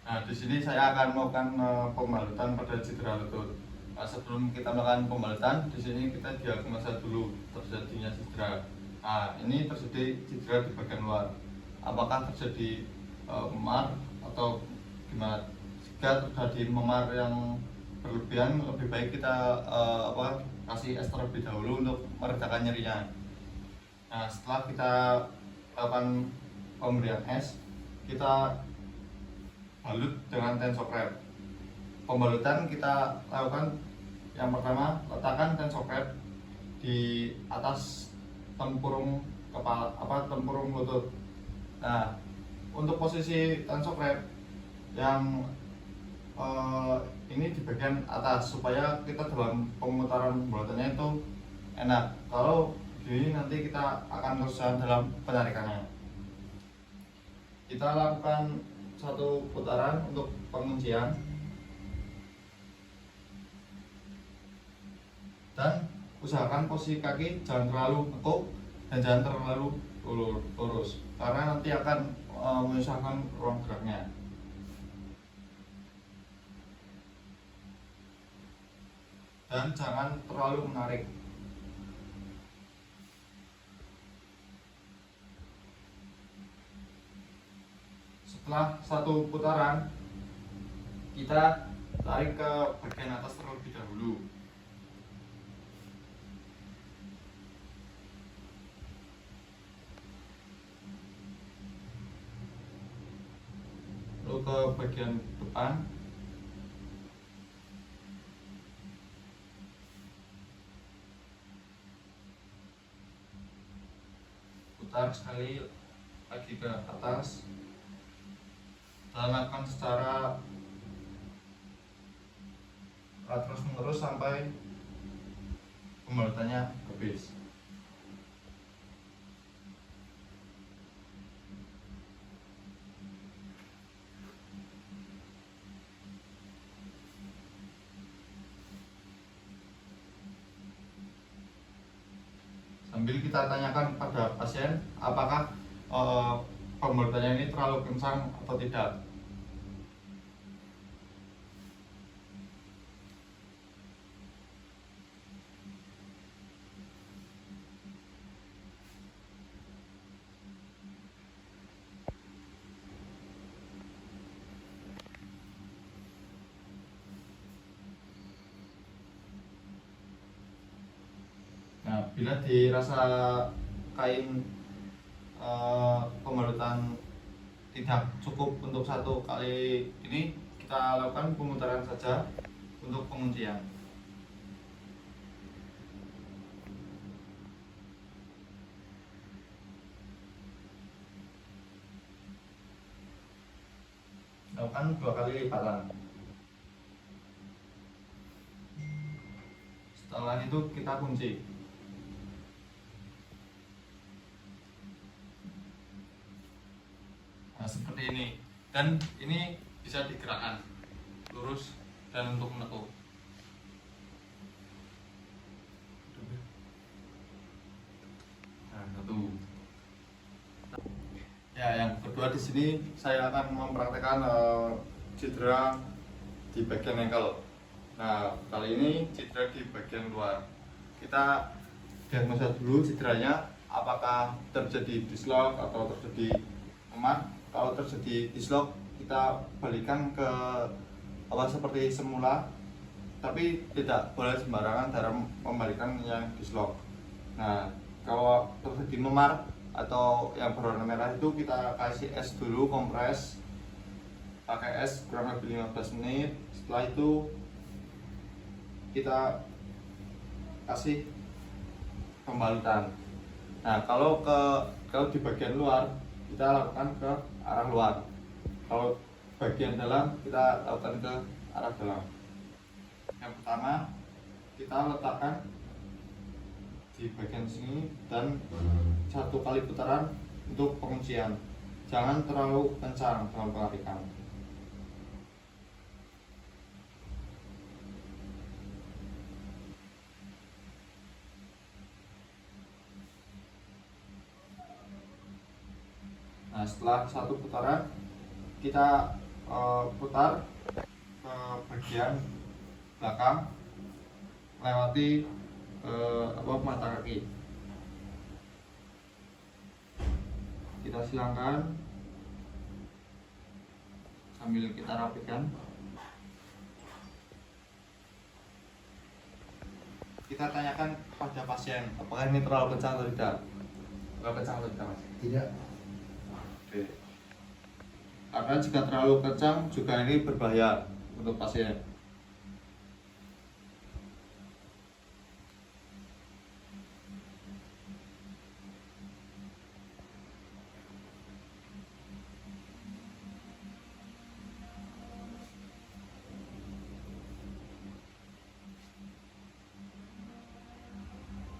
Nah, di sini saya akan melakukan pembalutan pada cedera lutut. Nah, sebelum kita melakukan pembalutan, di sini kita diagnosa dulu terjadinya cedera. Nah, ini terjadi cedera di bagian luar. Apakah terjadi memar atau gimana? Jika terjadi memar yang berlebihan, lebih baik kita kasih es terlebih dahulu untuk meredakan nyerinya. Nah, setelah kita lakukan pemberian es, kita balut dengan tensokrep. Pembalutan kita lakukan yang pertama, letakkan tensokrep di atas tempurung kepala, tempurung lutut. Nah, untuk posisi tensokrep yang ini di bagian atas supaya kita dalam pemutaran pembalutannya itu enak. Kalau ini nanti kita akan kesusahan dalam penarikannya. Kita lakukan satu putaran untuk penguncian dan usahakan posisi kaki jangan terlalu nekuk dan jangan terlalu lurus karena nanti akan menyusahkan ruang geraknya. Dan jangan terlalu menarik. Setelah satu putaran, kita tarik ke bagian atas terlebih dahulu. Lalu ke bagian depan. Putar sekali lagi ke atas. Dan lakukan secara terus menerus sampai pembalutannya habis. Sambil kita tanyakan pada pasien apakah pembalutannya ini terlalu kencang atau tidak. Nah, bila dirasa kain pembalutan tidak cukup untuk satu kali ini, kita lakukan pemutaran saja untuk penguncian. Lakukan 2 kali lipatan. Setelah itu kita kunci. Nah, seperti ini. Dan ini bisa digerakkan lurus dan untuk menekuk. Nah, satu. Ya, yang kedua di sini saya akan mempraktekkan cedera di bagian ankle. Nah, kali ini cedera di bagian luar. Kita diagnosa dulu cederanya, apakah terjadi dislok atau terjadi memar. Kalau terjadi dislok, kita balikan ke seperti semula, tapi tidak boleh sembarangan dalam membalikan yang dislok. Nah, kalau terjadi memar atau yang berwarna merah itu kita kasih es dulu, kompres pakai es kurang lebih 15 menit. Setelah itu kita kasih pembalutan. Nah, kalau di bagian luar kita lakukan ke arah luar, kalau bagian dalam kita lakukan ke arah dalam. Yang pertama kita letakkan di bagian sini dan 1 kali putaran untuk penguncian. Jangan terlalu kencang dalam penarikan. Nah, setelah 1 putaran kita putar ke bagian belakang melewati mata kaki. Kita silangkan sambil kita rapikan. Kita tanyakan pada pasien apakah ini terlalu kencang atau tidak. Terlalu kencang atau tidak, Mas? Tidak. Oke. Karena jika terlalu kencang juga ini berbahaya untuk pasien.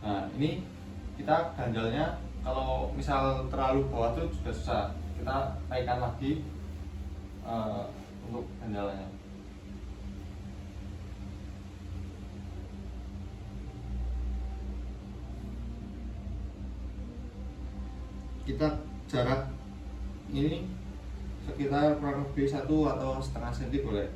Nah, ini kita ganjalnya kalau misal terlalu bawah itu juga susah. Kita naikkan lagi untuk ganjalnya. Kita jarak ini sekitar kurang lebih 1 atau setengah senti boleh.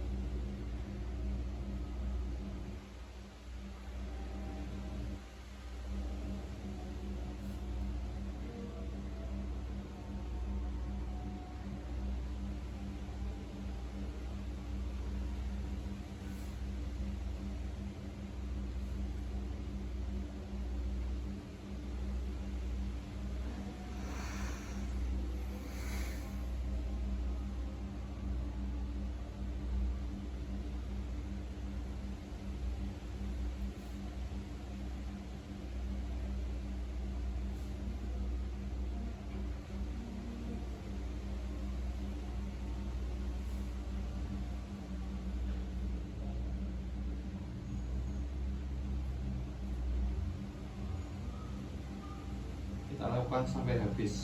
Kita lakukan sampai habis.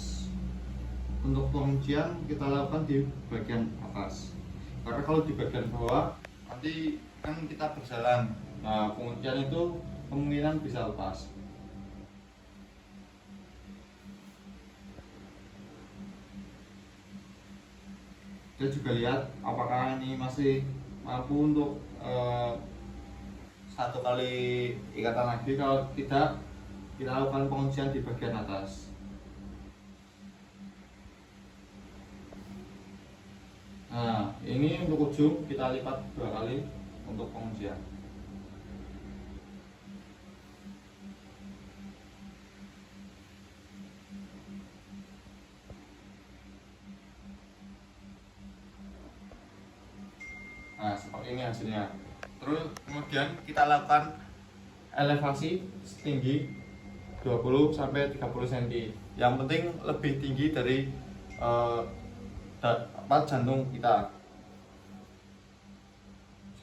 Untuk penguncian kita lakukan di bagian atas, karena kalau di bagian bawah nanti kan kita berjalan. Nah, penguncian itu kemungkinan bisa lepas. Kita juga lihat apakah ini masih mampu untuk satu kali ikatan lagi. Kalau tidak, kita lakukan penguncian di bagian atas. Nah, ini untuk ujung kita lipat 2 kali untuk penguncian. Nah, seperti ini hasilnya. Terus kemudian kita lakukan elevasi setinggi 20 sampai 30 cm. Yang penting lebih tinggi dari jantung kita.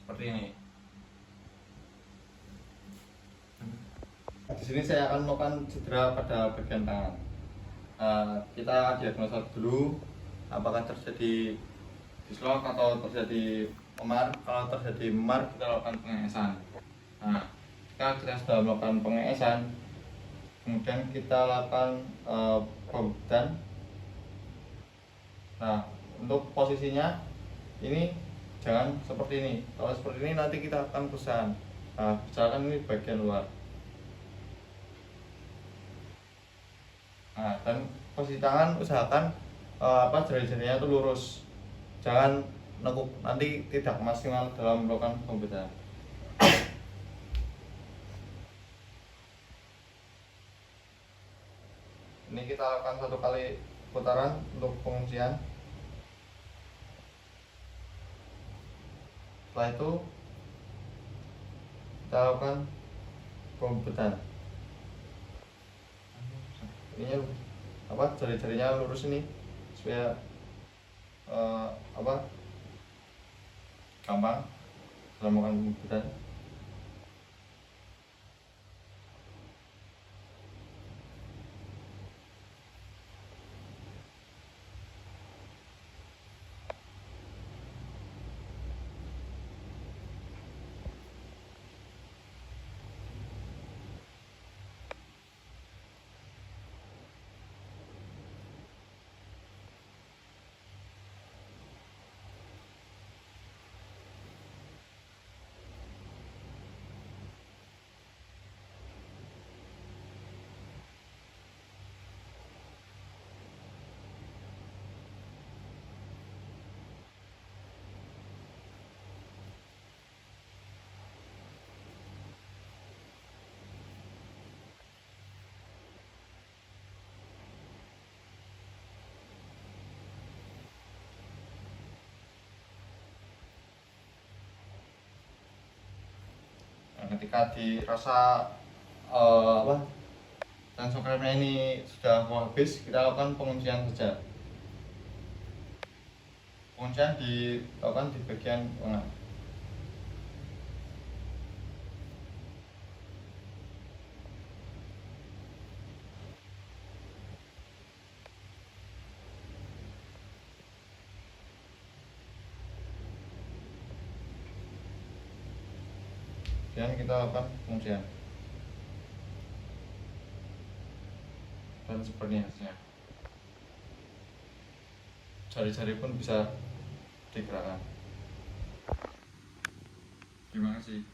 Seperti ini. Di sini saya akan melakukan cedera pada bagian tangan. Kita diagnosa dulu apakah terjadi dislok atau terjadi memar. Kalau terjadi memar, kita lakukan pengeesan. Nah, kita sudah melakukan pengeesan, kemudian kita lakukan pembedahan. Nah, untuk posisinya ini jangan seperti ini. Kalau seperti ini nanti kita akan pesan. Nah, misalkan ini bagian luar. Nah, dan posisi tangan usahakan jari-jarinya itu lurus. Jangan nekuk, nanti tidak maksimal dalam melakukan pembedahan. Ini kita lakukan 1 kali putaran untuk penguncian. Setelah itu kita lakukan pembedahan. Ini jari-jarinya lurus ini supaya gampang dalam melakukan pembedahan. ketika dirasa apa sensor remnya ini sudah mau habis, kita lakukan penguncian saja. Penguncian dilakukan di bagian tengah. Dan kita lakukan penguncian. Dan seperti hasilnya. Jari-jari pun bisa digerakkan. Terima kasih.